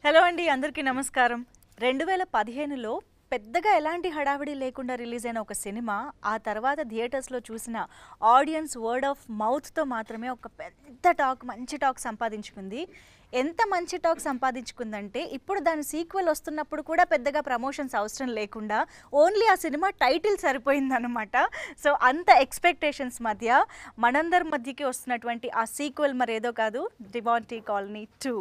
Hello అండి, అందరికీ నమస్కారం. 2015లో పెద్దగా ఎలాంటి హడావిడి లేకుండా రిలీజ్ అయిన ఒక సినిమా ఆ తర్వాత థియేటర్స్లో చూసిన ఆడియన్స్ వర్డ్ ఆఫ్ మౌత్తో మాత్రమే ఒక పెద్ద మంచి టాక్ సంపాదించుకుంది. ఎంత మంచి టాక్ సంపాదించుకుందంటే ఇప్పుడు దాని సీక్వెల్ వస్తున్నప్పుడు కూడా పెద్దగా ప్రమోషన్స్ అవసరం లేకుండా ఓన్లీ ఆ సినిమా టైటిల్ సరిపోయిందనమాట. సో అంత ఎక్స్పెక్టేషన్స్ మధ్య మనందరి మధ్యకి వస్తున్నటువంటి ఆ సీక్వెల్ మరేదో కాదు, డిమాంటీ కాలనీ 2.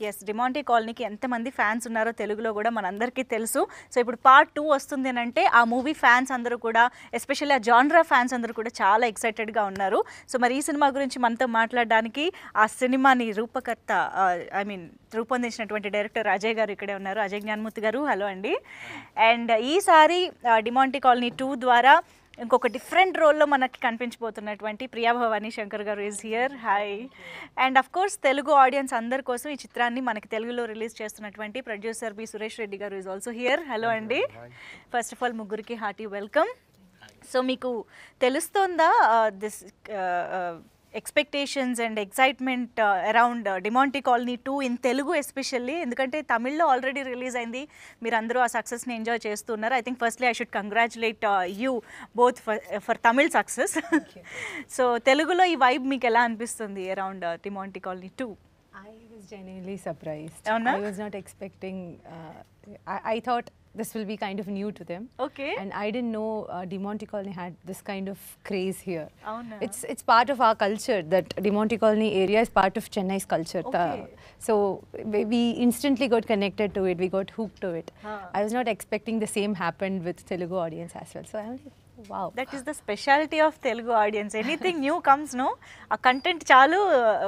ఎస్, డిమాంటీ కాలనీకి ఎంతమంది ఫ్యాన్స్ ఉన్నారో తెలుగులో కూడా మనందరికీ తెలుసు. సో ఇప్పుడు పార్ట్ 2 వస్తుంది అని అంటే ఆ మూవీ ఫ్యాన్స్ అందరూ కూడా, ఎస్పెషల్లీ ఆ జాన్రా ఫ్యాన్స్ అందరూ కూడా చాలా ఎక్సైటెడ్గా ఉన్నారు. సో మరి ఈ సినిమా గురించి మనతో మాట్లాడడానికి ఆ సినిమాని రూపొందించినటువంటి డైరెక్టర్ అజయ్ గారు ఇక్కడే ఉన్నారు. అజయ్ జ్ఞానమూర్తి గారు, హలో అండి. అండ్ ఈసారి డిమాంటీ కాలనీ 2 ద్వారా ఇంకొక డిఫరెంట్ రోల్లో మనకి కనిపించబోతున్నటువంటి ప్రియా భవానీ శంకర్ గారు is here. Hi. And of course Telugu audience అందరి కోసం ఈ చిత్రాన్ని మనకి తెలుగులో రిలీజ్ చేస్తున్నటువంటి producer B Suresh Reddy garu is also here. Hello అండి. ఫస్ట్ ఆఫ్ ఆల్ ముగ్గురికి హార్టీ వెల్కమ్. సో మీకు తెలుస్తోందా this expectations and excitement around Demonte Colony 2 in Telugu especially? ఎందుకంటే తమిళ్లో ఆల్రెడీ రిలీజ్ అయింది, మీరు అందరూ ఆ సక్సెస్ని ఎంజాయ్ చేస్తున్నారు. I think firstly I should congratulate you both for Tamil success. So తెలుగులో ఈ వైబ్ మీకు ఎలా అనిపిస్తుంది around Demonte Colony 2? I was genuinely surprised. Avuna? I was not expecting. I thought this will be kind of new to them. Okay. And I didn't know DeMonte Colony had this kind of craze here. Avuna? It's part of our culture. That DeMonte Colony area is part of Chennai's culture. Okay. So we instantly got connected to it. We got hooked to it. I was not expecting the same happened with Telugu audience as well. So I'm like, wow. That is the speciality of Telugu audience. Anything new comes no, ఆ content చాలు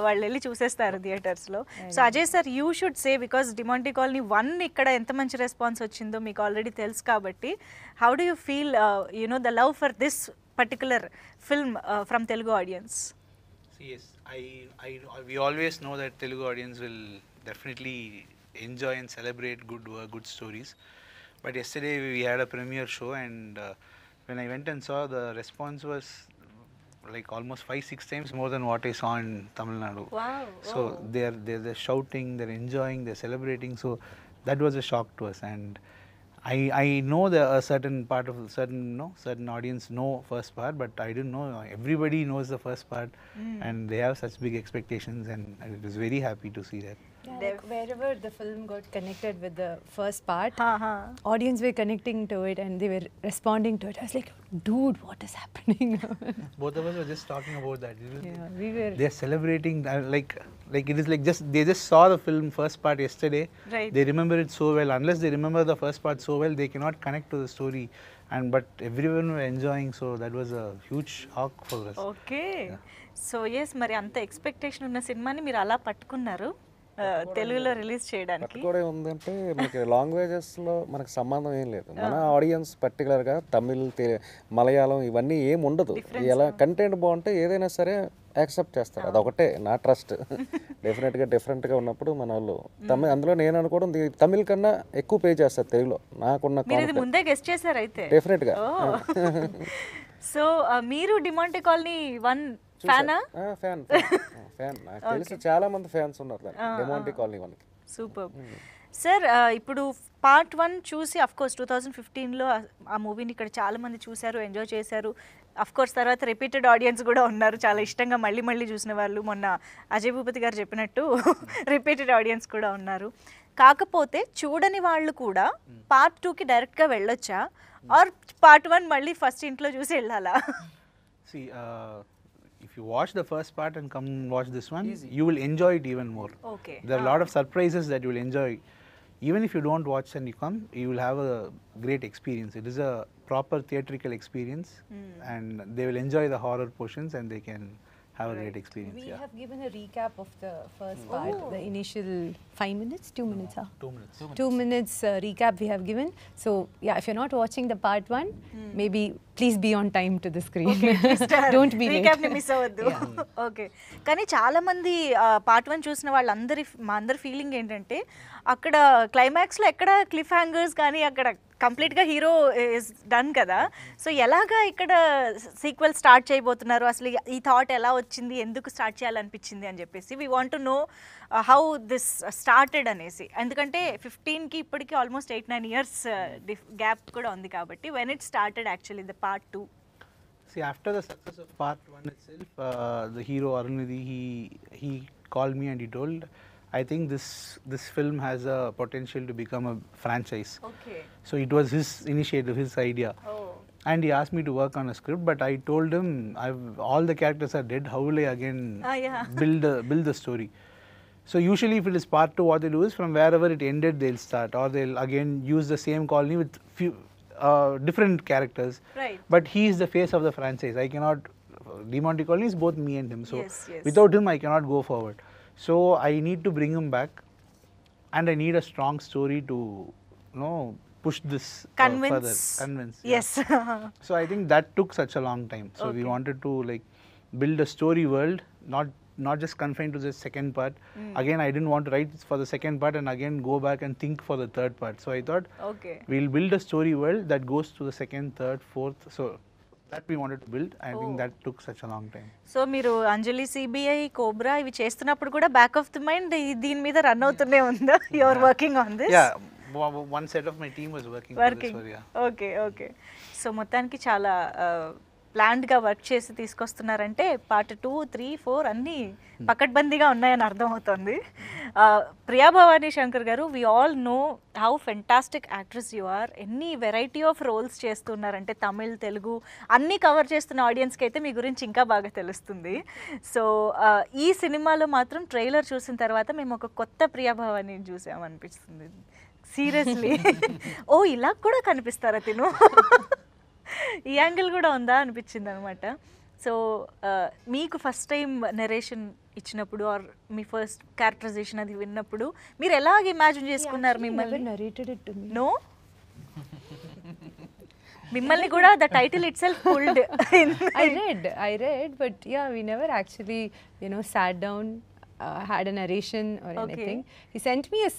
వాళ్ళు వెళ్ళి చూసేస్తారు థియేటర్స్లో. So Ajay sir, you should say, because Demonte Colony 1 ఇక్కడ ఎంత మంచి response వచ్చిందో మీకు ఆల్రెడీ తెలుసు కాబట్టి, how do you feel the love for this particular film from Telugu audience? Yes, we always know that Telugu audience will definitely enjoy and celebrate good stories. But yesterday we had a premiere show, and when I went and saw, the response was like almost 5-6 times more than what I saw in Tamil Nadu. Wow. So they're shouting, they're enjoying, they're celebrating. So that was a shock to us, and I know that a certain audience know first part, but I didn't know everybody knows the first part, and they have such big expectations, and I was very happy to see that. Yeah, like wherever the film got connected with the first part, audience were connecting to it and they were responding to it. I was like, dude, what is happening? Both of us were just talking about that. Yeah, we were. They're celebrating, like it is like they just saw the film first part yesterday. Right. They remember it so well. Unless they remember the first part so well, they cannot connect to the story. But everyone were enjoying, so that was a huge shock for us. Okay. So yes, మరి అంత expectation ఉన్న సినిమాని మీరు అలా పట్టుకున్నారు తెలుగులో release చేయడానికి. కూడా ఉందంటే మనకి లాంగ్వేజెస్లో మనకు సంబంధం ఏం లేదు. మన ఆడియన్స్ పర్టికులర్గా తమిళ్, మలయాళం ఇవన్నీ ఏం ఉండదు. ఎలా కంటెంట్ బాగుంటే ఏదైనా సరే యాక్సెప్ట్ చేస్తారు. అదొకటే నా ట్రస్ట్. డెఫినెట్గా డిఫరెంట్గా ఉన్నప్పుడు మన వాళ్ళు అందులో నేను అనుకోవడం తమిళ్ కన్నా ఎక్కువ పే చేస్తారు తెలుగులో. నాకున్న ముందే గెస్ట్ చేశారు అయితే. డెఫినెట్గా. సో మీరు డిమాంటీ కాలనీ 1 ఫ్యానా? ఫ్యాన్ నాకు తెలిసి చాలా మంది ఫ్యాన్స్ ఉన్నారు డిమాంటీ కాలనీ 1కి. Super sir. ఇప్పుడు పార్ట్ 1 చూసి అఫ్ కోర్స్ 2015లో ఆ మూవీని ఇక్కడ చాలా మంది చూశారు, ఎంజాయ్ చేశారు. అఫ్ కోర్స్ తర్వాత రిపీటెడ్ ఆడియన్స్ కూడా ఉన్నారు, చాలా ఇష్టంగా మళ్ళీ చూసిన వాళ్ళు. మొన్న అజయ్ భూపతి గారు చెప్పినట్టు రిపీటెడ్ ఆడియన్స్ కూడా ఉన్నారు. కాకపోతే చూడని వాళ్ళు కూడా పార్ట్ 2కి డైరెక్ట్గా వెళ్ళొచ్చా, ఆర్ పార్ట్ 1 మళ్ళీ ఫస్ట్ ఇంట్లో చూసి వెళ్ళాలా? See, if you watch the first part and come watch this one, you will enjoy it even more. Okay. There are a lot of surprises that you will enjoy. Even if you don't watch and you come, you will have a great experience. It is a proper theatrical experience, and they will enjoy the horror portions, and they can have a great experience. We have given a recap of the first part, the initial 5 minutes, 2 minutes. 2 minutes. 2 minutes recap we have given. So yeah, if you're not watching the part 1, maybe please be on time to the screen. Don't be late. Recap ని miss అవ్వద్దు. Okay. కానీ చాలా మంది part 1 చూసిన వాళ్ళందరి మా అందరి feeling ఏంటంటే, అక్కడ క్లైమాక్స్లో ఎక్కడ క్లిఫ్ హ్యాంగర్స్ కానీ అక్కడ కంప్లీట్గా హీరో ఇస్ డన్ కదా. సో ఎలాగా ఇక్కడ సీక్వెల్ స్టార్ట్ చేయబోతున్నారు, అసలు ఈ థాట్ ఎలా వచ్చింది, ఎందుకు స్టార్ట్ చేయాలనిపించింది అని చెప్పేసి we want to know how this started అనేసి, ఎందుకంటే 15కి ఇప్పటికి ఆల్మోస్ట్ 8-9 ఇయర్స్ గ్యాప్ కూడా ఉంది కాబట్టి when it started actually the part 2? See, after the success of part 1 itself, the hero Arunidhi, he called me and he told, I think this film has a potential to become a franchise. Okay. So it was his initiative, his idea. Oh. And he asked me to work on a script, but I told him, all the characters are dead. How will I again Yeah. build the story? So usually, if it is part 2, what they do is from wherever it ended, they'll start, or they'll again use the same colony with few different characters. Right. But he is the face of the franchise. I cannot. Demonte Colony is both me and him. So Yes, yes. without him, I cannot go forward. So I need to bring him back, and I need a strong story to, push this further. Convince. Yes. Yeah. So I think that took such a long time. So we wanted to build a story world, not just confined to the second part. Again, I didn't want to write for the second part and again go back and think for the third part. So I thought, Okay. we'll build a story world that goes to the second, third, fourth. So that we wanted to build. I think that took such a long time. So మీరు అంజలి, CBI, cobra ఇవి చేస్తున్నప్పుడు కూడా back of the mind దీని మీద run అవుతూనే ఉందా? You are working on this? Yeah, one set of my team was working for this. So, yeah. Okay okay. So మొత్తానికి చాలా ప్లాన్డ్గా వర్క్ చేసి తీసుకొస్తున్నారంటే పార్ట్ 2, 3, 4 అన్నీ పకడ్బందీగా ఉన్నాయని అర్థమవుతుంది. Priya Bhavani Shankar garu, we all know how fantastic actress you are. ఎన్ని వెరైటీ ఆఫ్ రోల్స్ చేస్తున్నారంటే తమిళ్, తెలుగు అన్నీ కవర్ చేస్తున్న ఆడియన్స్కి అయితే మీ గురించి ఇంకా బాగా తెలుస్తుంది. సో ఈ సినిమాలో మాత్రం ట్రైలర్ చూసిన తర్వాత మేము ఒక కొత్త ప్రియా భవానీ చూసామనిపిస్తుంది. సీరియస్లీ. ఓ ఇలా కూడా కనిపిస్తారా తిను, ఈ యాంగిల్ కూడా ఉందా అనిపించింది అనమాట. సో మీకు ఫస్ట్ టైం నెరేషన్ ఇచ్చినప్పుడు ఆర్ మీ ఫస్ట్ క్యారెక్టరైజేషన్ అది విన్నప్పుడు మీరు ఎలాగ ఇమాజిన్ చేసుకున్నారు మిమ్మల్ని? నో, మిమ్మల్ని కూడా the title it self pulled. I read, but yeah, we never actually, sat down, had a narration or anything. He sent me a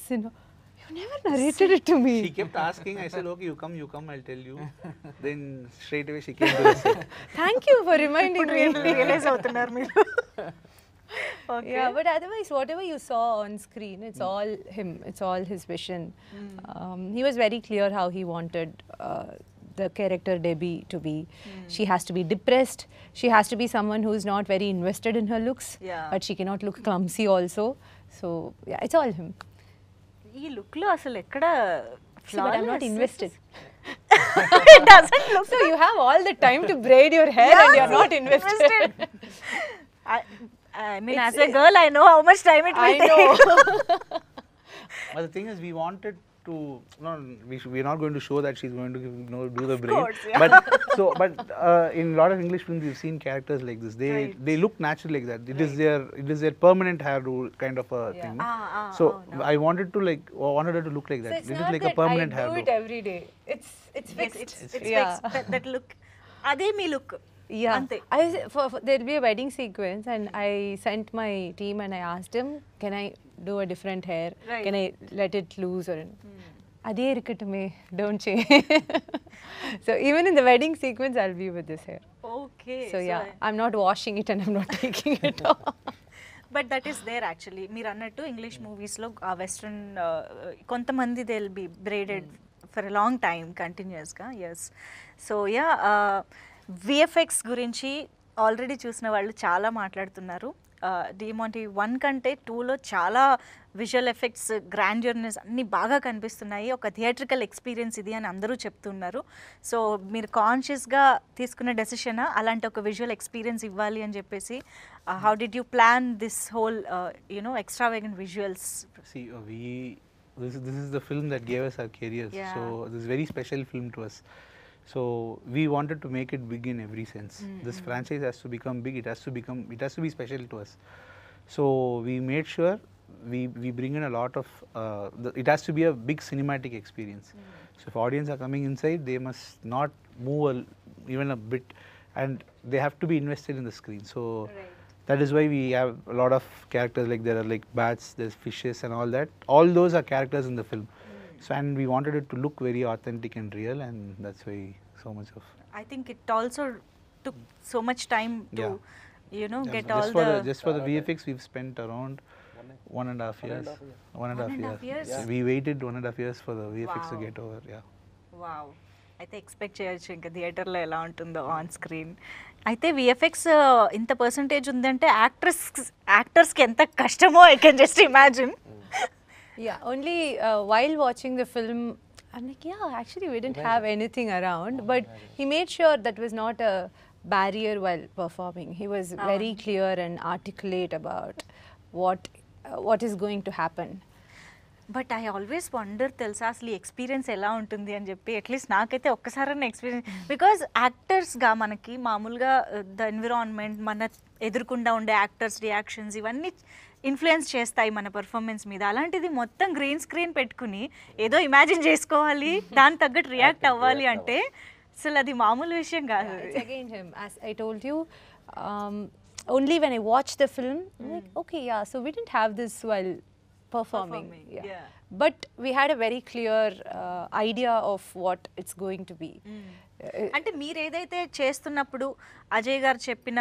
You never narrated it to me. She kept asking. I said, okay, you come, I'll tell you. Then straight away she came to the set. Thank you for reminding me. Realize అవుతున్నారు మీరు. Yeah, but otherwise, whatever you saw on screen, it's all him. It's all his vision. He was very clear how he wanted the character Debbie to be. She has to be depressed. She has to be someone who is not very invested in her looks, Yeah. but she cannot look clumsy also. So yeah, it's all him. ఈ look లో అసలు ఎక్కడ See, but I'm not invested. It doesn't look So you have all the time to braid your hair and you're not invested. I mean, as a girl, I know how much time it will I know. take. But the thing is, we wanted to. No, we're not going to show that she's going to do the braid. course, yeah. But in a lot of English films, we've seen characters like this. They look natural like that. It is their permanent hair rule kind of a thing. So I wanted her to look like that. So it's It is not like that a permanent I hair do look. it every day. It's Yes, fixed. it's Yeah. fixed. That look, అదే మీ look. Yeah. అంతే. There'll be a wedding sequence and I sent my team and I asked him, can I do a different hair? Right. Can I let it loose or adhe irukatume, don't change. So even in the wedding sequence, I'll be with this hair. Okay. So yeah, I'm not washing it and I'm not taking it off. But that is there actually. మీరు అన్నట్టు English మూవీస్లో ఆ western కొంతమంది they will be braided for a long time కంటిన్యూస్గా. Yes. So yeah, VFX గురించి already చూసిన వాళ్ళు చాలా మాట్లాడుతున్నారు. డిమాంటి 1 కంటే 2లో చాలా విజువల్ ఎఫెక్ట్స్, గ్రాండ్యూర్నెస్ అన్నీ బాగా కనిపిస్తున్నాయి. ఒక థియేట్రికల్ ఎక్స్పీరియన్స్ ఇది అని అందరూ చెప్తున్నారు. సో మీరు కాన్షియస్గా తీసుకున్న డెసిషనా అలాంటి ఒక విజువల్ ఎక్స్పీరియన్స్ ఇవ్వాలి అని చెప్పేసి? How did you plan this whole extravagant visuals? See, this is the film that gave us our careers. Yeah. So this is a very special film to us. So we wanted to make it big in every sense. This franchise has to become big. It has to be special to us. So we made sure we bring in a lot of. It has to be a big cinematic experience. So if audience are coming inside, they must not move even a bit, and they have to be invested in the screen. So. Right. That is why we have a lot of characters, like there are like bats, there's fishes and all that. All those are characters in the film. So and we wanted it to look very authentic and real, and that's why so much of. I think it also took so much time to, Yeah. get just all for the. just for the VFX, we've spent around 1.5 years. 1.5 years. years? We waited 1.5 years for the VFX to Wow. get over. Yeah. Wow, అయితే expect చేయొచ్చు ఇంకా థియేటర్లో ఎలా ఉంటుందో on screen. అయితే VFX ఇంత percentage ఉందంటే యాక్టర్స్కి ఎంత కష్టమో I can just imagine. Yeah, only while watching the film, I'm like, yeah, actually we didn't have anything around, but he made sure that was not a barrier while performing. He was very clear and articulate about what is going to happen. But I always wonder తెలుసా అసలు ఈ experience ఎలా ఉంటుంది అని చెప్పి. At least నాకైతే ఒక్కసారన్నా experience, because యాక్టర్స్గా మనకి మామూలుగా ద ఎన్విరాన్మెంట్, మన ఎదురుకుండా ఉండే యాక్టర్స్ రియాక్షన్స్ ఇవన్నీ ఇన్ఫ్లుయెన్స్ చేస్తాయి మన పర్ఫార్మెన్స్ మీద. అలాంటిది మొత్తం గ్రీన్ స్క్రీన్ పెట్టుకుని ఏదో ఇమాజిన్ చేసుకోవాలి, దాని తగ్గట్టు రియాక్ట్ అవ్వాలి అంటే అసలు అది మామూలు విషయం కాదు. It's again him. As I told you, only when I watched the film, I'm like, okay, yeah, so we didn't have this while performing. Yeah. But we had a very clear idea of what it's going to be. అంటే మీరు ఏదైతే చేస్తున్నప్పుడు అజయ్ గారు చెప్పిన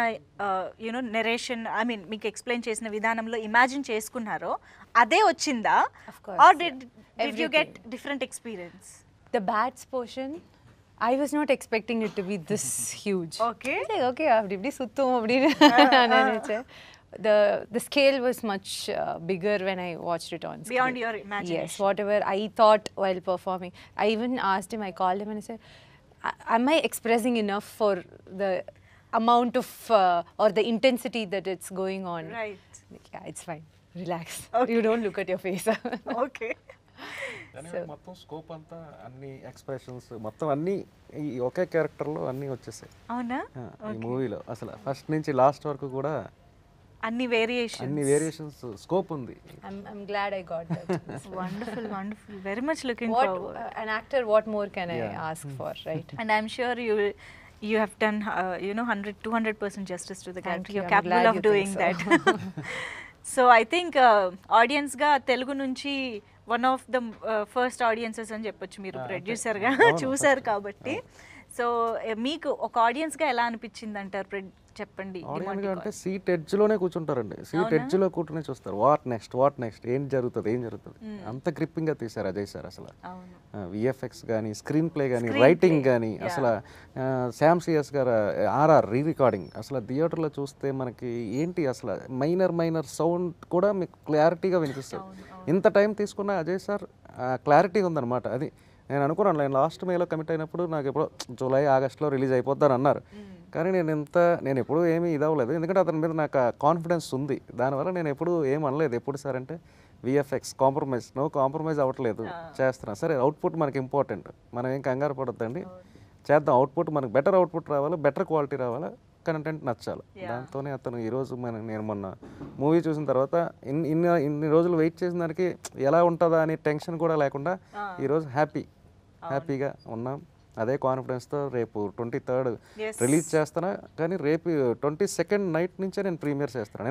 you know narration, I mean మీకు explain చేసిన విధానంలో imagine చేసుకున్నారో అదే వచ్చిందా? Of course, or yeah. Did you get different experience? The bats portion, I was not expecting it to be this huge. Okay. It's like, okay, அப்படி சுத்தும் அப்படின்னு நான் நினைச்சேன். The scale was much bigger when I watched it on screen. Beyond your imagination. Yes, whatever I thought while performing. I even asked him, I called him and I said, am I expressing enough for the amount of or the intensity that it's going on? Right. Like, yeah, it's fine. Relax. Okay. You don't look at your face. Okay. మొత్తం scope అంతా అన్ని expressions మొత్తం అన్ని ఈ ఒకే క్యారెక్టర్లో అన్నీ వచ్చేసాయి అవునా? ఈ మూవీలో. అసలు ఫస్ట్ నుంచి లాస్ట్ వరకు కూడా అన్ని వేరియేషన్స్ స్కోప్ ఉంది. I'm glad I got that. Wonderful wonderful, very much looking What forward. an actor, what more can I Yeah. ask for, right? And I'm sure you have done 100-200% justice to the Thank character. you. You're I'm capable glad of you think doing so. that. So I think audience గా తెలుగు నుంచి one of the first audiences అని చెప్పొచ్చు మీరు ప్రొడ్యూసర్గా చూసారు కాబట్టి. So మీకు ఒక ఆడియన్స్గా ఎలా అనిపించింది అంటారు? చెప్పండి. ఆడియన్స్ అంటే సీట్ ఎడ్జ్లోనే కూర్చుంటారండి. సీట్ ఎడ్జ్లో కూర్చుని చూస్తారు వాట్ నెక్స్ట్ ఏం జరుగుతుంది. అంత గ్రిప్పింగ్గా తీశారు అజయ్ సార్. అసలు విఎఫ్ఎక్స్ కానీ స్క్రీన్ ప్లే కానీ రైటింగ్ కానీ అసలు శామ్ సిఎస్ గారు ఆర్ఆర్ రికార్డింగ్ అసలు థియేటర్లో చూస్తే మనకి ఏంటి అసలు మైనర్ సౌండ్ కూడా మీకు క్లారిటీగా వినిపిస్తుంది. ఇంత టైం తీసుకున్న అజయ్ సార్ క్లారిటీగా ఉందన్నమాట. అది నేను అనుకున్నాను, నేను లాస్ట్ మేలో కమిట్ అయినప్పుడు నాకు ఎప్పుడో జూలై ఆగస్ట్లో రిలీజ్ అయిపోద్దని అన్నారు. కానీ నేను ఎప్పుడూ ఏమీ ఇదవ్వలేదు, ఎందుకంటే అతని మీద నాకు కాన్ఫిడెన్స్ ఉంది. దానివల్ల నేను ఎప్పుడూ ఏం అనలేదు. ఎప్పుడు సార్ అంటే విఎఫ్ఎక్స్ నో కాంప్రమైజ్ అవ్వట్లేదు, చేస్తున్నాను. సరే అవుట్పుట్ మనకి ఇంపార్టెంట్, మనం ఏం కంగారు పడొద్దండి, చేద్దాం. అవుట్పుట్ మనకు బెటర్ అవుట్పుట్ రావాలి, బెటర్ క్వాలిటీ రావాలి, కంటెంట్ నచ్చాలి. దాంతోనే అతను ఈరోజు నేను మొన్న మూవీ చూసిన తర్వాత ఇన్ని రోజులు వెయిట్ చేసిన దానికి ఎలా ఉంటుందా అని టెన్షన్ కూడా లేకుండా ఈరోజు హ్యాపీగా ఉన్నాం. అదే కాన్ఫిడెన్స్తో రేపు 23rd రిలీజ్ చేస్తాను, కానీ రేపు 22nd నైట్ నుంచే నేను ప్రీమియర్ చేస్తాను.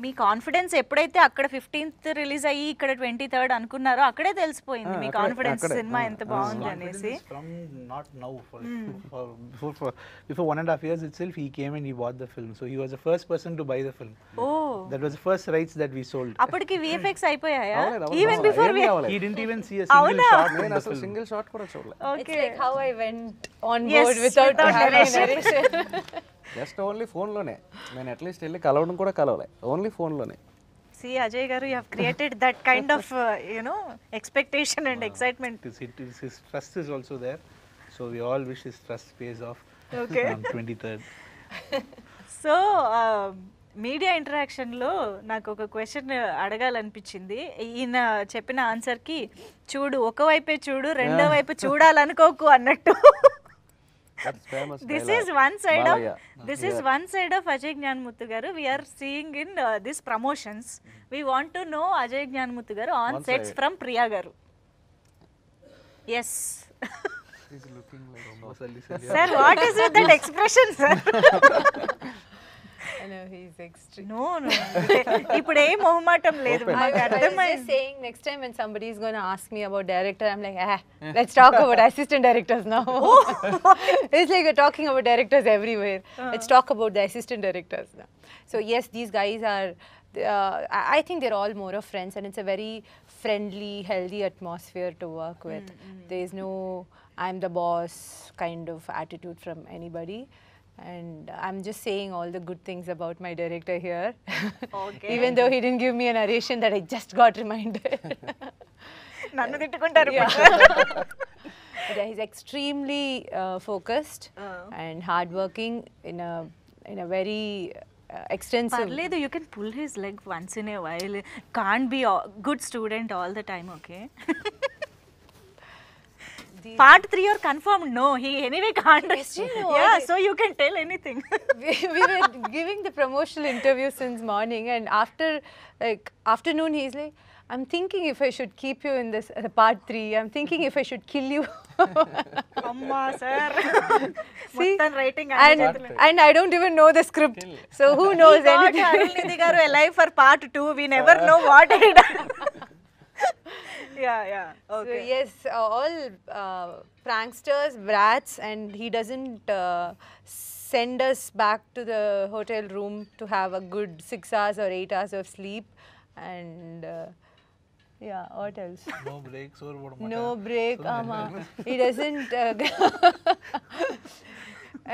మీ కాన్ఫిడెన్స్ ఎప్పుడైతే అక్కడ 15th రిలీజ్ అయ్యి ఇక్కడ 23rd అనుకున్నారో అక్కడే తెలిసిపోయింది మీ కాన్ఫిడెన్స్ సినిమా ఎంత బాగుంది అనేసి. From not now, before 1.5 years itself, he came and he bought the film. So he was the first person to buy the film. That was the first rights that we sold. అప్పటికి VFX అయిపోయాయా? Even before He didn't even see a single shot from the film. Single shot కూడా చూడలేదు. It's like how I went on board without having narration. Just only ఫోన్లోనే, నేను at least వెళ్ళి కలవడం కూడా కలవలే, only ఫోన్లోనే. See, Ajay garu, you have created that kind of expectation and excitement. His trust is also there, so we all wish his trust pays off on 23rd. So media ఇంటరాక్షన్లో నాకు ఒక question అడగాలనిపించింది. ఈయన చెప్పిన ఆన్సర్కి చూడు ఒకవైపే చూడు రెండో వైపు చూడాలనుకోకు అన్నట్టు. This is one side of Ajay Gnanamuthu garu. We are seeing in this promotions. We want to know Ajay Gnanamuthu garu on sets from Priya garu. Yes. He's looking like Sir, what is with that expression, sir? I know he's extreme. No. ఇప్పుడు ఏ మొహమాటం లేదు. I was just saying, next time when somebody is going to ask me about director, I'm like, let's talk about assistant directors now. It's like we're talking about directors everywhere. Let's talk about the assistant directors now. So yes, these guys are I think they're all more of friends, and it's a very friendly, healthy atmosphere to work with. There's no I'm the boss kind of attitude from anybody. And I'm just saying all the good things about my director here. Okay. Even though he didn't give me a narration that I just got reminded. నన్ను తిట్టుకుంటారు But he's extremely focused and hardworking in a very extensive. పర్లేదు, you can pull his leg once in a while. Can't be good student all the time. Okay. Part 3 or confirmed? No, he anyway can't. Yeah, so you can tell anything. we were giving the promotional interview since morning, and after afternoon he's like, I'm thinking if I should keep you in this part 3. I'm thinking if I should kill you. Amma sir. See, Mottan writing and I don't even know the script, so who knows anything. Arulnidhi garu alive for part 2. We never know what he done. Yeah. Okay. So yes, all pranksters, brats, and he doesn't send us back to the hotel room to have a good 6 hours or 8 hours of sleep. And yeah, what else? No breaks or what? No break, he doesn't.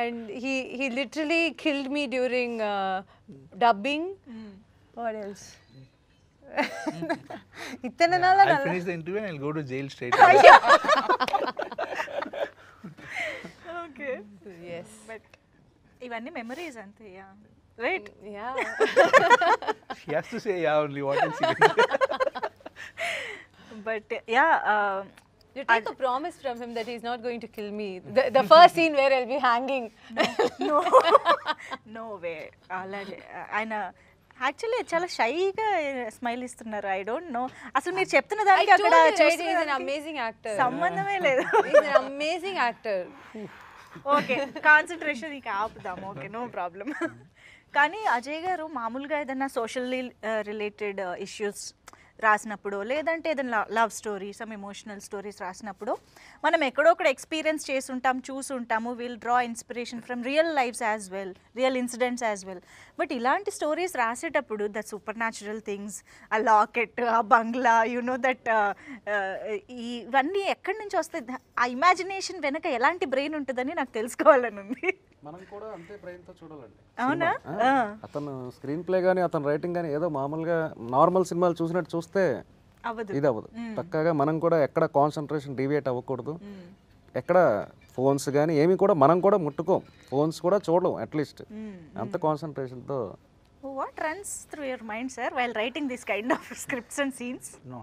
And he literally killed me during dubbing. What else? I'll finish the interview and I'll go to jail straight away. Okay. Yes. But ఇవన్నీ memories అంతే. Yeah right. Yeah. She has to say yeah only. What else? She can say? But yeah You take a promise from him that he's not going to kill me. The first scene where I'll be hanging. No way. అలాగే ఆయన actually చాలా షైగా smile ఇస్తున్నారు. I don't know అసలు మీరు చెప్తున్న I దానికి told అక్కడ you, right? He's an చూస్తున్నదానికి amazing actor. సంబంధమే లేదు. He's an amazing actor. Okay, concentration ఇక ఆపుదాం. Okay, no problem. కానీ అజయ్ గారు మామూలుగా ఏదైనా సోషల్లీ రిలేటెడ్ ఇష్యూస్ రాసినప్పుడు, లేదంటే ఏదైనా love story, some emotional stories రాసినప్పుడు మనం ఎక్కడో ఒకటి ఎక్స్పీరియన్స్ చేసి ఉంటాం, చూసి ఉంటాము. Will draw inspiration from real lifes as well, real incidents as well. But ఇలాంటి స్టోరీస్ రాసేటప్పుడు ద సూపర్ న్యాచురల్ థింగ్స్, ఆ లాకెట్, ఆ బంగ్లా, నో దట్ ఇవన్నీ ఎక్కడి నుంచి వస్తాయి? ఆ ఇమాజినేషన్ వెనక ఎలాంటి బ్రెయిన్ ఉంటుందని నాకు తెలుసుకోవాలని ఉంది. మనం కూడా అంతే బ్రెయిన్తో చూడాలండి. అవునా? అతను స్క్రీన్ ప్లే కానీ అతను రైటింగ్ కానీ ఏదో మామూలుగా నార్మల్ సినిమాలు చూసినట్టు చూస్తే అవ్వదు. ఇది అవ్వదు. పక్కాగా మనం కూడా ఎక్కడ కాన్సన్ట్రేషన్ డివియేట్ అవ్వకూడదు. ఎక్కడ ఫోన్స్ కానీ ఏమి కూడా మనం కూడా ముట్టుకోం, ఫోన్స్ కూడా చూడలేం అట్లీస్ట్. అంత కాన్సన్ట్రేషన్తో. What runs through your mind, sir, while writing this kind of scripts and scenes? No,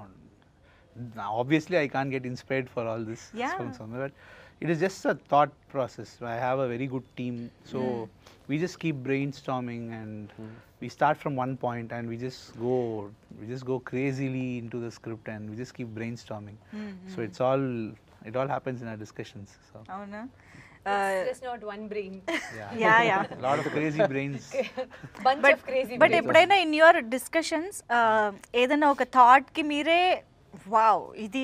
obviously I can't get inspired for all this from somewhere, but it is just a thought process. I have a very good team, so we just keep brainstorming and we start from one point and we just go crazily into the script and we just keep brainstorming. So it all happens in our discussions. So అవునా? It's just not one brain. Yeah. a lot of crazy brains. Bunch of crazy but brains. ఎప్పుడైనా in your discussions ఏదైనా ఒక థాట్కి మీరే wow ఇది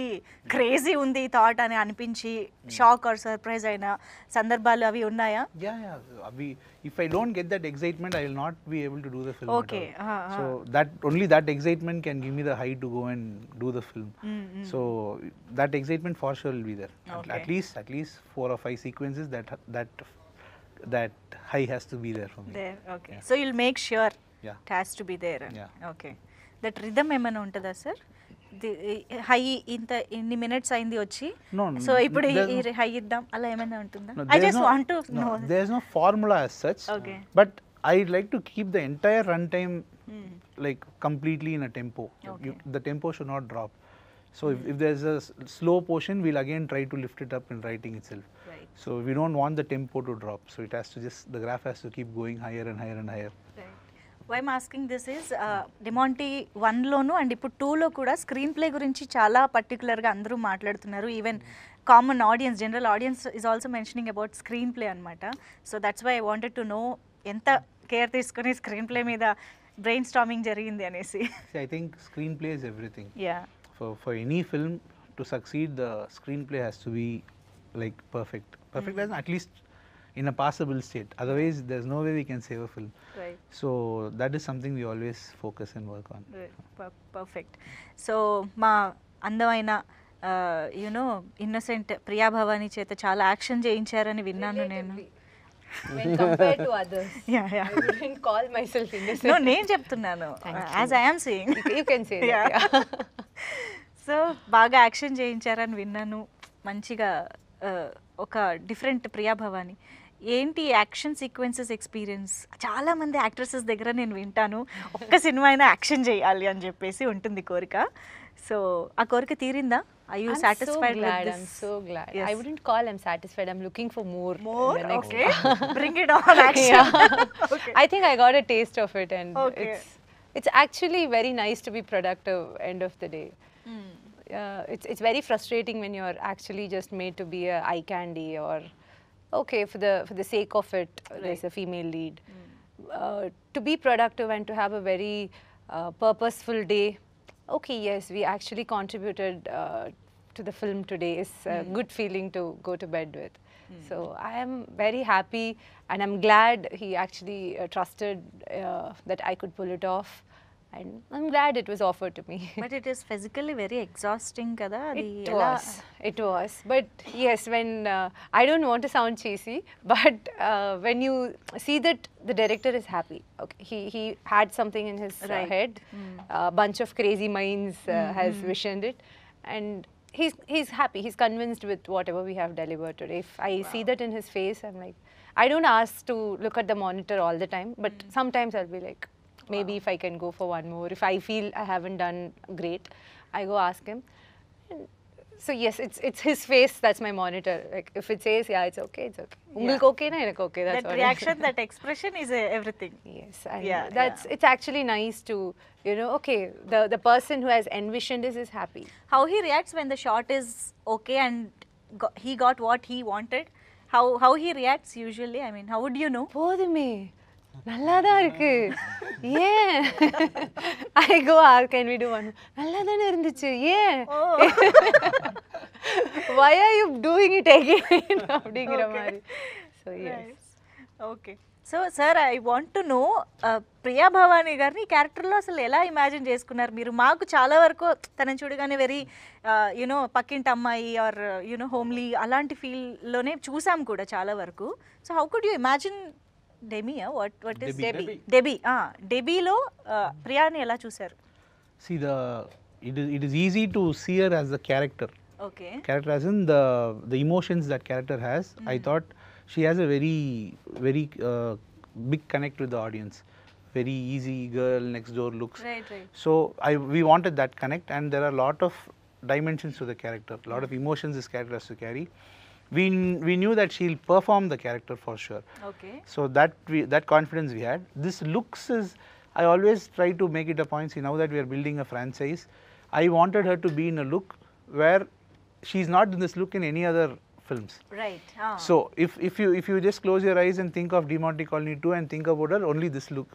crazy ఉంది ఈ thought అని అనిపించి షాక్ ఆర్ సర్ప్రైజ్ అయిన సందర్భాలు అవి ఉన్నాయా? If I don't get that excitement, I will not be able to do the film. Okay. At all. So that excitement can give me the height to go and do the film. So that excitement for sure will be there. At least 4 or 5 sequences that high has to be there for me. There, okay. So you'll make sure Yeah. it has to be there. Yeah. Okay. That rhythm ఏమైనా ఉంటుందా sir? High ఇంత ఇన్ని minutes అయింది వచ్చి, so ఇప్పుడు ఈ high ఇద్దాం అలా ఏమైనా ఉంటుందా? I just want to know. There's no formula as such. Okay. But I'd like to keep the entire runtime like completely in a tempo. Okay. The tempo should not drop. So if there's a slow portion, we'll again try to lift it up in writing itself. Right. So we don't want the tempo to drop. So it has to the graph has to keep going higher and higher and higher. Why I'm asking this is Demonte 1లోను and ఇప్పుడు 2లో కూడా screen play గురించి చాలా పర్టికులర్గా అందరూ మాట్లాడుతున్నారు. Even common audience, general audience is also mentioning about screenplay అనమాట. So that's why I wanted to know ఎంత కేర్ తీసుకుని స్క్రీన్ ప్లే మీద బ్రెయిన్ స్టార్మింగ్ జరిగింది అనేసి. See, I think screenplay is everything. Yeah. For any film to succeed, the screenplay has to be like perfect. Perfect as at least in a passable state. Otherwise, there's no way we can save a film. Right. So that is something we always focus and work on. Perfect. So మా అందమైన you know innocent Priya Bhavani చేత చాలా action చేయించారని విన్నాను నేను. When compared to others, Yeah, yeah. I wouldn't call myself innocent. No, నేను చెప్తున్నాను as I am saying. You can say that. Yeah. So బాగా action చేయించారని విన్నాను. మంచిగా ఒక డిఫరెంట్ ప్రియా భవాని. ఏంటి యాక్షన్ సీక్వెన్సెస్ ఎక్స్పీరియన్స్? చాలా మంది యాక్ట్రెసెస్ దగ్గర నేను వింటాను ఒక్క సినిమా అయినా యాక్షన్ చేయాలి అని చెప్పేసి ఉంటుంది కోరిక. సో ఆ కోరిక తీరిందా? Are you I'm satisfied so glad. with this? I'm so glad. Yes. I wouldn't call I'm satisfied. I'm looking for more. More? in the next Okay. one. Bring it on, action. Yeah. Okay. I think I got a taste of it, and Okay. it's actually very nice to be productive. End of the day, it's very frustrating when you're actually just made to be a eye candy, or okay, for the sake of it, there's a female lead. To be productive and to have a very purposeful day. Okay, yes, we actually contributed to the film today. It's a good feeling to go to bed with. So I am very happy, and I'm glad he actually trusted that I could pull it off, and I'm glad it was offered to me. But it is physically very exhausting kada అది It ఎలా? was. It was. But yes, when I don't want to sound cheesy, but when you see that the director is happy, okay, he had something in his Right. head, a bunch of crazy minds has visioned it, and he's happy. He's convinced with whatever we have delivered today. If I see that in his face, I'm like, I don't ask to look at the monitor all the time, but sometimes I'll be like, maybe if I can go for one more. If I feel I haven't done great, I go ask him. And so yes, it's his face that's my monitor. Like if it says yeah, it's okay, it's okay. Ungalku okay na, enakku okay. That's That what reaction, that expression is everything. Yes, and Yeah, it's actually nice to, you know, okay, the person who has envisioned this is happy. How he reacts when the shot is okay and he got what he wanted. How he reacts usually? I mean, how would you know? போதுமே நல்லாதான் இருக்கு ஏன் I go can we do one நல்லா தானே இருந்துச்சு ஏன் why are you doing it again அப்படிங்கிற மாதிரி. So yes. Okay. So sir, I want to know Priya Bhavani గారిని ఈ క్యారెక్టర్లో అసలు ఎలా ఇమాజిన్ చేసుకున్నారు మీరు? మాకు చాలా వరకు తనని చూడగానే వెరీ యూనో పక్కింటి అమ్మాయి ఆర్ యూనో హోమ్లీ అలాంటి ఫీల్లోనే చూసాం కూడా చాలా వరకు. So how could you imagine డెమియా? వాట్ ఇస్ డెబీలో ప్రియాని ఎలా చూసారు? See, it is easy to see her as a character. Okay. Character as in the emotions that character has. I thought she has a very big connect with the audience. Very easy girl next door looks. Right. So we wanted that connect, and there are a lot of dimensions to the character, a lot of emotions this character has to carry. We knew that she'll perform the character for sure. Okay. So that confidence we had. This looks is, I always try to make it a point. See, now that we are building a franchise, I wanted her to be in a look where she's not in this look in any other films. Right. So if you just close your eyes and think of De Monte Colony 2 and think about her, only this look.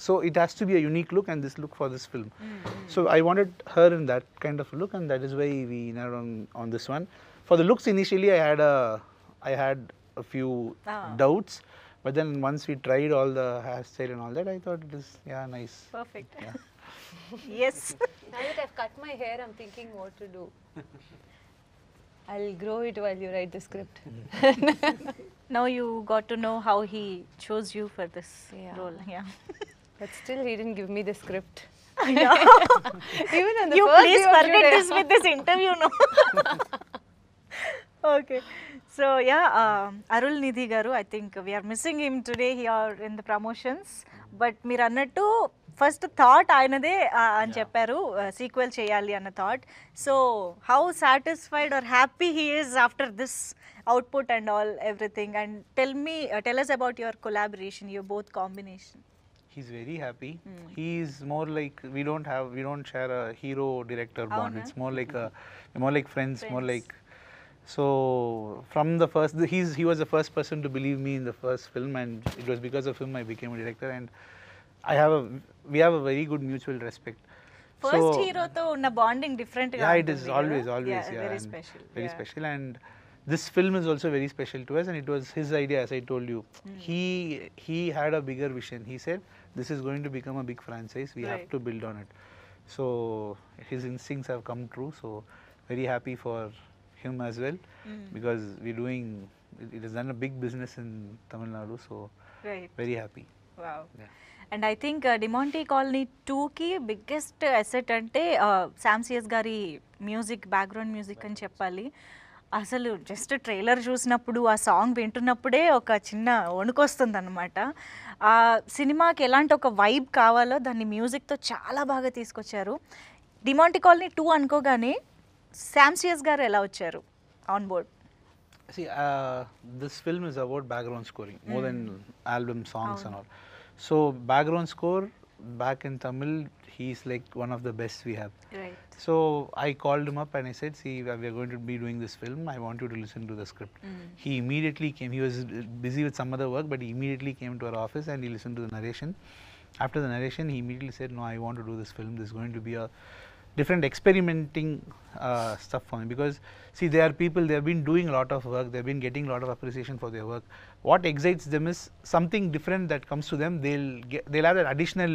So it has to be a unique look, and this look for this film. So I wanted her in that kind of look, and that is why we narrowed on this one. For the looks initially, I had a few doubts, but then once we tried all the hairstyle and all that, I thought it is nice. Perfect. Yeah. Yes. Now that I've cut my hair, I'm thinking what to do. I'll grow it while you write the script. Now you got to know how he chose you for this Yeah. role. Yeah. But still, he didn't give me the script. Yeah. Even on the You first please day of forget shoot, this with this interview, no? Okay. So yeah, Arul Nidhi garu, I think we are missing him today here in the promotions. But మీరు అన్నట్టు first thought ఆయనదే అని చెప్పారు, sequel చేయాలి అన్న thought. So how satisfied or happy he is after this output and all everything? And tell us about your collaboration, your both combination. He's very happy. He's more like we don't share a hero director bond. It's more like friends, more like. So from the first, he was the first person to believe me in the first film, and it was because of him I became a director, and we have a very good mutual respect. First హీరోతో ఉన్న bonding different గా Yeah, it is ఉంటుంది always కదా? always Yeah, yeah, very and special. very Yeah. special, and this film is also very special to us, and it was his idea, as I told you. He had a bigger vision. He said, this is going to become a big franchise, we have Right. to build on it. So his instincts have come true, so very happy for him as well, because we're doing, it has done a big business in Tamil Nadu, so right very happy. Wow Yeah. And I think Demonte colony 2కి biggest asset అంటే Sam CS గారి music, background music అని చెప్పాలి. అసలు just trailer చూసినప్పుడు ఆ song వింటున్నప్పుడే ఒక చిన్న వణుకొస్తుంది అనమాట. ఆ సినిమాకి ఎలాంటి ఒక వైబ్ కావాలో దాన్ని మ్యూజిక్తో చాలా బాగా తీసుకొచ్చారు. డిమాంటీ కాలనీ 2 అనుకోగానే శామ్ సిఎస్ గారు ఎలా వచ్చారు on board? See, this film is about background scoring more than album songs and all. So background score back in Tamil, he's like one of the best we have. Right. So I called him up and I said, see, we are going to be doing this film. I want you to listen to the script. He immediately came. He was busy with some other work, but he immediately came to our office and he listened to the narration. After the narration, he immediately said, no, I want to do this film. This is going to be a different experimenting stuff for me, because see, there are people, they have been doing a lot of work, they have been getting a lot of appreciation for their work. What excites them is something different that comes to them. They'll have that additional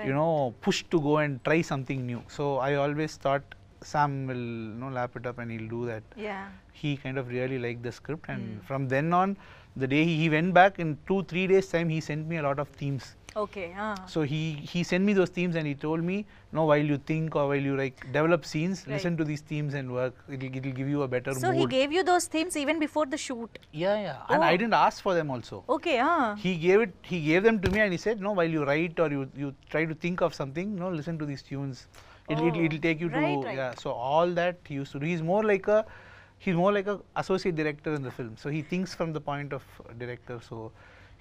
you know, push to go and try something new. So I always thought Sam will, you know, lap it up and he'll do that. Yeah. He kind of really liked the script, and from then on, the day he went back, in 2-3 days time, he sent me a lot of themes. Okay. So he sent me those themes and he told me, no, while you think or while you like develop scenes, listen to these themes and work. It'll give you a better so mood. He gave you those themes even before the shoot? Yeah. And I didn't ask for them also. Okay. He gave them to me and he said, no, while you write or you try to think of something, no, listen to these tunes. It'll take you to, right. yeah. So all that he used to do. He's more like a associate director in the film. So he thinks from the point of director. So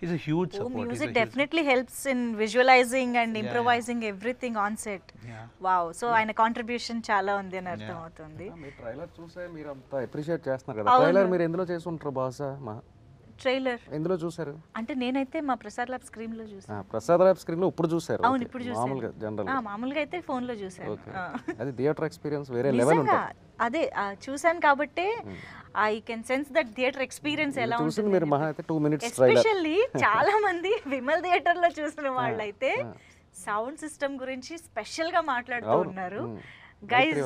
he's a huge support. He's music a huge- definitely helps in visualising and improvising everything on set. Yeah. Wow. So ఆయన contribution చాలా ఉంది అని అర్థం అవుతుంది. మీ trailer చూసే మీరు అంతా appreciate చేస్తున్నారు కదా, ట్రైలర్ మీరు ఎందులో చేసి ఉంటారు బహుశా? ట్రైలర్ ఎందులో చూసారు? అంటే నేనైతే మా ప్రసాద్ ల్యాబ్ స్క్రీన్ లో చూసాను. ప్రసాద్ ల్యాబ్ స్క్రీన్ లో ఇప్పుడు చూసారు? అవును, ఇప్పుడు చూసాను. మామూలుగా జనరల్ మామూలుగా అయితే ఫోన్ లో చూసాను. అది థియేటర్ ఎక్స్పీరియన్స్ వేరే లెవెల్ నిజంగా ఉంటుంది. అదే చూసాను కాబట్టి I can sense that theatre experience ఎలా చూసింది ఉంటుంది. మీరు మహా అయితే 2 minutes ట్రైలర్. ఎస్పెషల్లీ చాలా మంది విమల్ థియేటర్ లో చూసిన వాళ్ళైతే సౌండ్ సిస్టమ్ గురించి స్పెషల్ గా మాట్లాడుతూ ఉన్నారు. గైజ్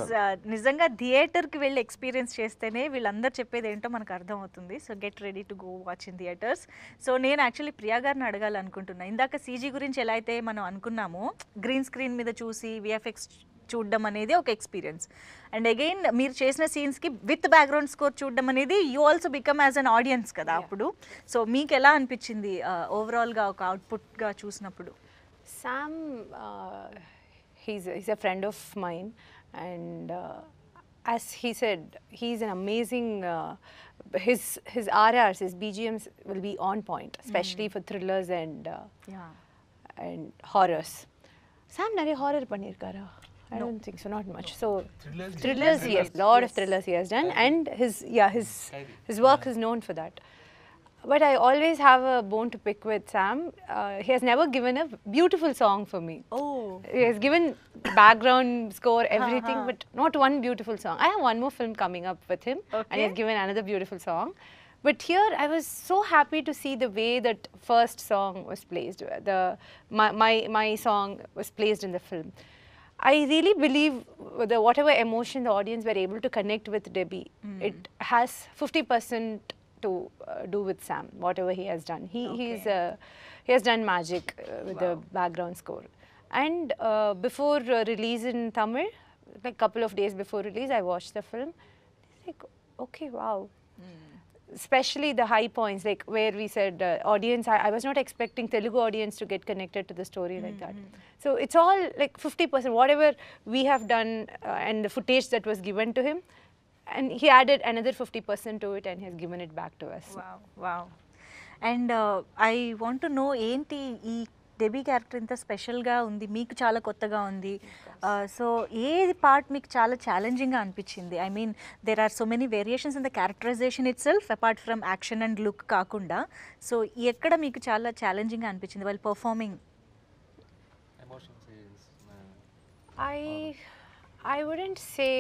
నిజంగా థియేటర్కి వెళ్ళి ఎక్స్పీరియన్స్ చేస్తేనే వీళ్ళందరూ చెప్పేది ఏంటో మనకు అర్థమవుతుంది. So get ready to go watch in theatres. So నేను యాక్చువల్లీ ప్రియా గారిని అడగాలనుకుంటున్నా. ఇందాక సీజీ గురించి ఎలా అయితే మనం అనుకున్నామో, గ్రీన్ స్క్రీన్ మీద చూసి విఎఫ్ఎక్స్ చూడడం అనేది ఒక ఎక్స్పీరియన్స్, అండ్ అగైన్ మీరు చేసిన సీన్స్కి విత్ బ్యాక్గ్రౌండ్ స్కోర్ చూడడం అనేది you also become as an audience కదా అప్పుడు. సో మీకు ఎలా అనిపించింది ఓవరాల్గా ఒక అవుట్పుట్గా చూసినప్పుడు? Sam, he's a friend of mine, and as he said, he's an amazing. His RRs, his BGMs will be on point, especially for thrillers and horrors. Sam, nare horror panirkara? I don't think so, not much. So thrillers, yes, lot of thrillers he has done, and his work is known for that. But I always have a bone to pick with Sam. He has never given a beautiful song for me. Oh. He has given background score, everything, but not one beautiful song. I have one more film coming up with him, and he has given another beautiful song. But here, I was so happy to see the way that first song was placed. My song was placed in the film. I really believe whatever emotion the audience were able to connect with Debbie, it has 50% to do with Sam, whatever he has done. He has done magic with the background score. And before release in Tamil, like couple of days before release, I watched the film. It's like, okay, wow. Especially the high points, like where we said audience, I was not expecting Telugu audience to get connected to the story like that. So it's all like 50%, whatever we have done and the footage that was given to him, and he added another 50% to it and he has given it back to us. Wow. And I want to know, ఏంటి ఈ Debbie character ఇంత స్పెషల్గా ఉంది, మీకు చాలా కొత్తగా ఉంది. So ఏది పార్ట్ మీకు చాలా ఛాలెంజింగ్గా అనిపించింది? I mean there are so many variations in the characterization itself apart from action and look కాకుండా. సో ఎక్కడ మీకు చాలా ఛాలెంజింగ్గా అనిపించింది while performing? I wouldn't say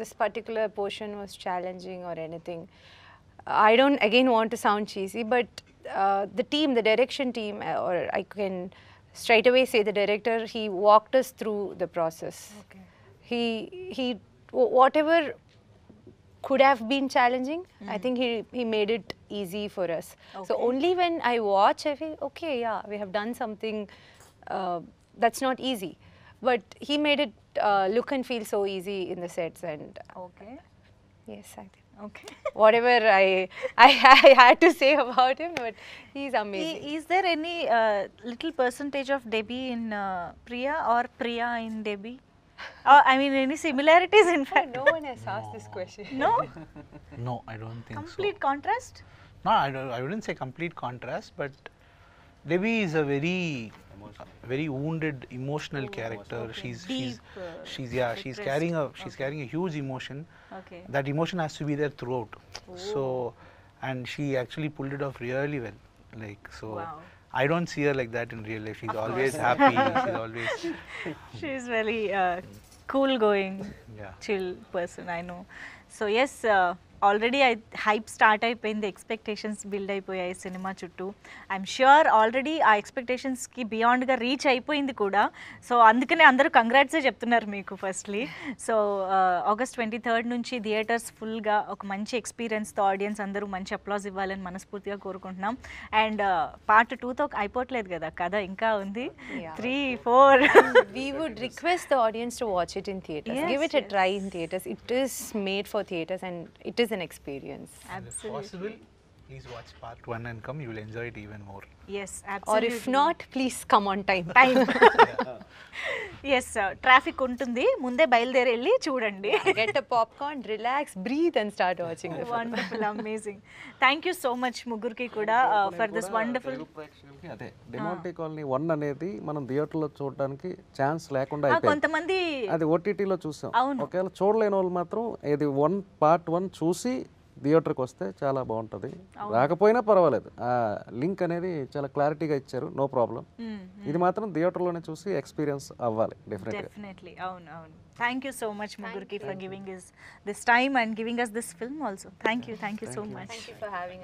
this particular portion was challenging or anything. I don't again want to sound cheesy, but the team, the direction team, or I can straight away say the director, he walked us through the process. Okay. He whatever could have been challenging, I think he made it easy for us. So Okay. only when I watch, I feel okay, yeah, we have done something that's not easy, but he made it look and feel so easy in the sets, and Okay. yes, I think Okay. whatever I had to say about him, but he's amazing. Is there any little percentage of Debbie in Priya or Priya in Debbie? I mean, any similarities in fact? No one has asked this question. No? No, I don't think Complete so. contrast? No, I wouldn't say complete contrast, but Debbie is a very wounded, emotional character. Okay. She's Deep, she's carrying a huge emotion. Okay. That emotion has to be there throughout. So, and she actually pulled it off really well. Like so, Wow. I don't see her like that in real life. She's always happy. She's always She is very cool going, yeah. chill person, I know. So yes, already hype start అయిపోయింది, expectations build అయిపోయాయి cinema చుట్టూ. I'm sure already ఆ ఎక్స్పెక్టేషన్స్కి బియాండ్గా reach అయిపోయింది కూడా. So అందుకనే అందరూ కంగ్రాట్సే చెప్తున్నారు మీకు ఫస్ట్లీ. సో ఆగస్ట్ 23rd నుంచి థియేటర్స్ ఫుల్గా ఒక మంచి ఎక్స్పీరియన్స్తో ఆడియన్స్ అందరూ మంచి అప్లాజ్ ఇవ్వాలని మనస్ఫూర్తిగా కోరుకుంటున్నాం. అండ్ పార్ట్ 2తో అయిపోవట్లేదు కదా, కథ ఇంకా ఉంది. Yeah. 3, 4 We would request the audience to watch it in theaters. Yes, Give it a try in theaters. It is made for theaters and it is an experience. If possible, please watch part 1 and come. You will enjoy it even more. Yes, Or absolutely. if not, please come on time. Time yes, traffic ఉంటుంది, ముందే బయలుదేరి వెళ్ళి చూడండి. Get a popcorn, relax, breathe and start watching the film. Wonderful, amazing. Thank you so much ముగ్గురికి కూడా for this wonderful. Telugu ప్రేక్షకులకి అదే డెమోంటే colony 1 అనేది మనం థియేటర్లో చూడడానికి ఛాన్స్ లేకుండా అయిపోయింది. కొంతమంది అది ఓటీటీలో చూసాం. అవును. ఒకవేళ చూడలేని వాళ్ళు మాత్రం ఇది పార్ట్ 1 చూసి థియేటర్కి వస్తే చాలా బాగుంటుంది. రాకపోయినా పర్వాలేదు, ఆ లింక్ అనేది చాలా క్లారిటీగా ఇచ్చారు, నో ప్రాబ్లం. ఇది మాత్రం థియేటర్లోనే చూసి ఎక్స్పీరియన్స్ అవ్వాలి డెఫినెట్గా. డెఫినెట్లీ, అవును అవును. థ్యాంక్ యూ సో మచ్ ముగ్గురికి for giving this time and giving us this film also. Thank you so much. Thank you for having us.